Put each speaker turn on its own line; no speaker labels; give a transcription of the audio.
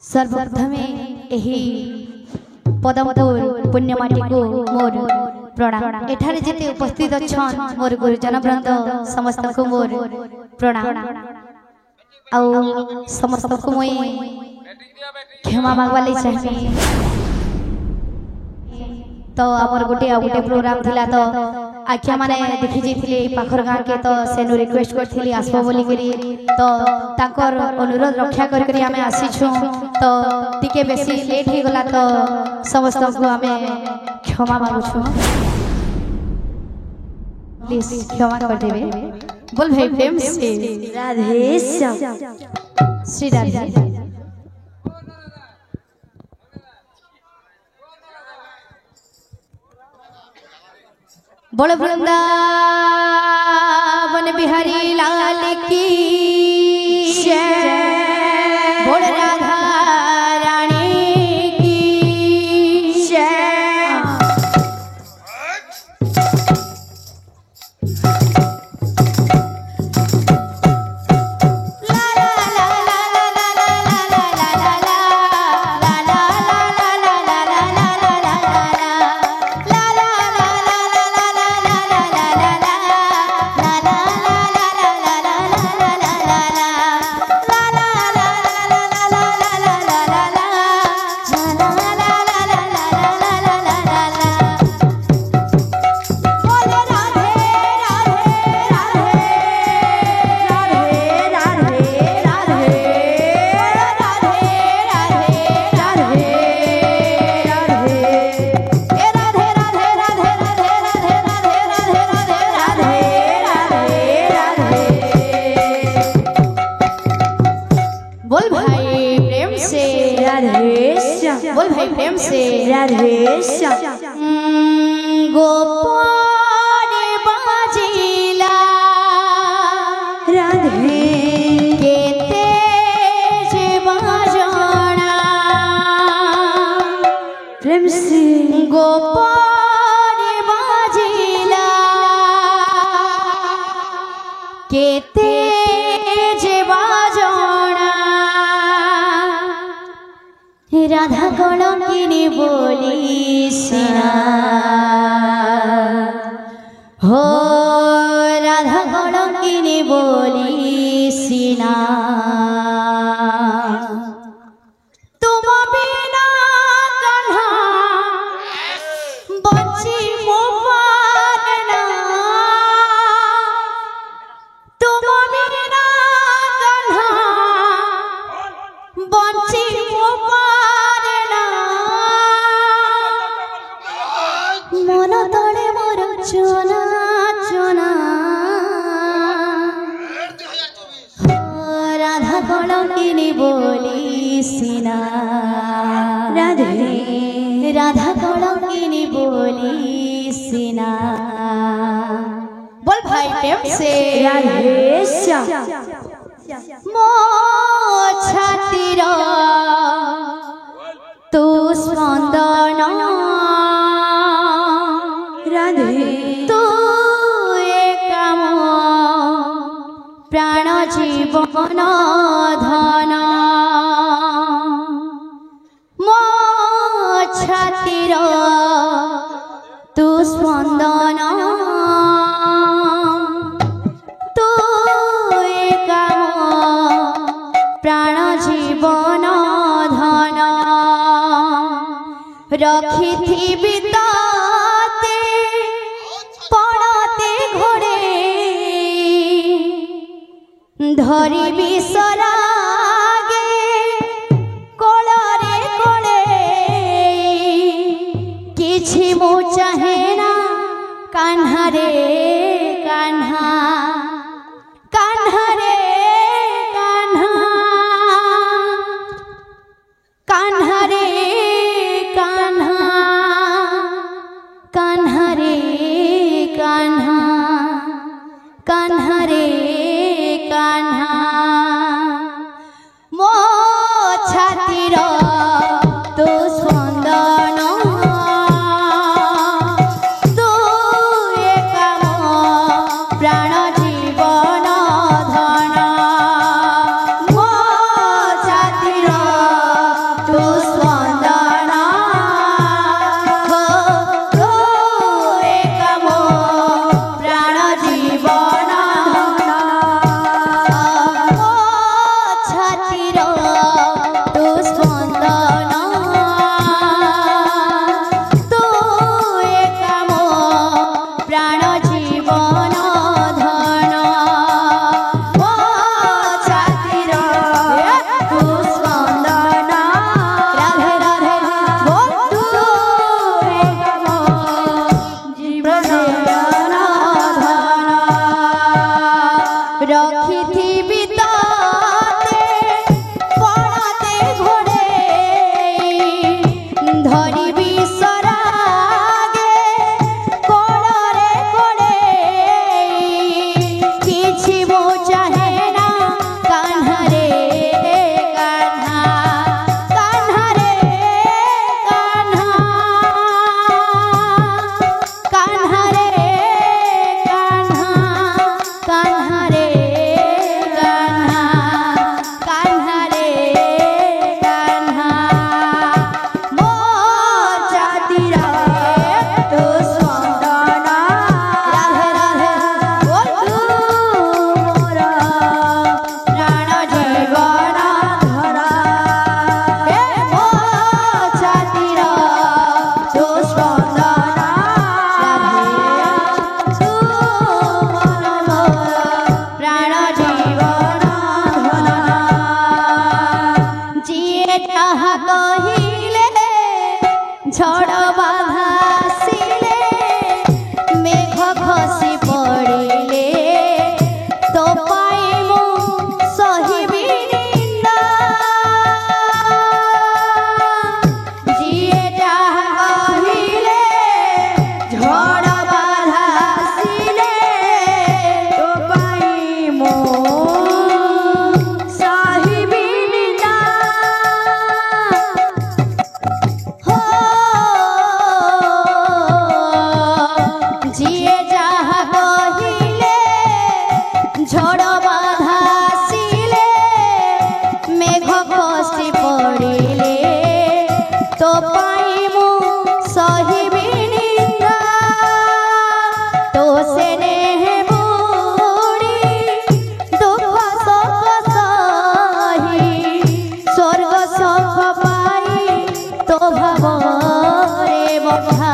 सर्वप्रथमे एही पदमपुर पुण्यमाटी को मोर प्रणाम। एठारे जेते उपस्थित अछन मोर गुरुजन वृंद समस्त को मोर प्रणाम। आउ समस्त को मोई क्षमा मागवाले चाहिए। तो आमर गोटे प्रोग्राम थिला तो आख्या माने देखि जेथिले पाखर गां के तो सेनु रिक्वेस्ट करथिली आसबो बोली करी तो ताकर अनुरोध रक्षा कर करी हमें आसी छु। तो टिके बेसी लेट ही गला तो समस्त को हमें क्षमा मांगु छु। प्लीज क्षमा कर देबे। बोल भाई प्रेम से राधे श्याम श्री राधे। बोल वृंदावन बिहारी लाल की जय। बोल राधा रानी की जय। बोल भाई प्रेम से राधे श्याम। गोपाल बाजिला राधे के तेज बाजना प्रेम से गोपाल बाजिला के तेज बाजना राधा कलंकिनी बोली सिना हो राधा कलंकिनी बोली सिना तुम बिना कन्हा बची मो पारना तुम बिना कन्हा बची मो मन तले मोर चोना चोना राधा कलंकिनी बोली सिना राधे राधा कलंकिनी बोली सिना। बोल भाई प्रेम से राधे श्याम। मो छातिर तू स्पंदन तू एकाम प्राण जीवन धन मो छातिर तू स्पंदन तू एकाम प्राण जीवन धन रखी धरी विसरागे कोलरे कोले किछि मु चाहेना कान्हा रे कान्हा कान्हा रे कान्हा कान्हा रे कान्हा कान्हा रे कान्हा कान्हा रे कान्हा मो छातिर तू स्पंदन तू एकाम प्राण जीवन धन मो छातिर जिए जहाँ कहिले झड़ बाधा सिले मेघ खसी पड़िले तो पाई मु सहिबी निंदा जिए जहाँ कहिले झड़ बाधा सिले तो पाई मु सहिबी निंदा हो जिए जहाँ कहिले झड़ बाधा सिले मेघ खसी पड़िले तो पाई मु सहिबी निंदा तो से नेह बुड़ी दुख सुख सही स्वर्ग सुख पाई तो भव रे बखा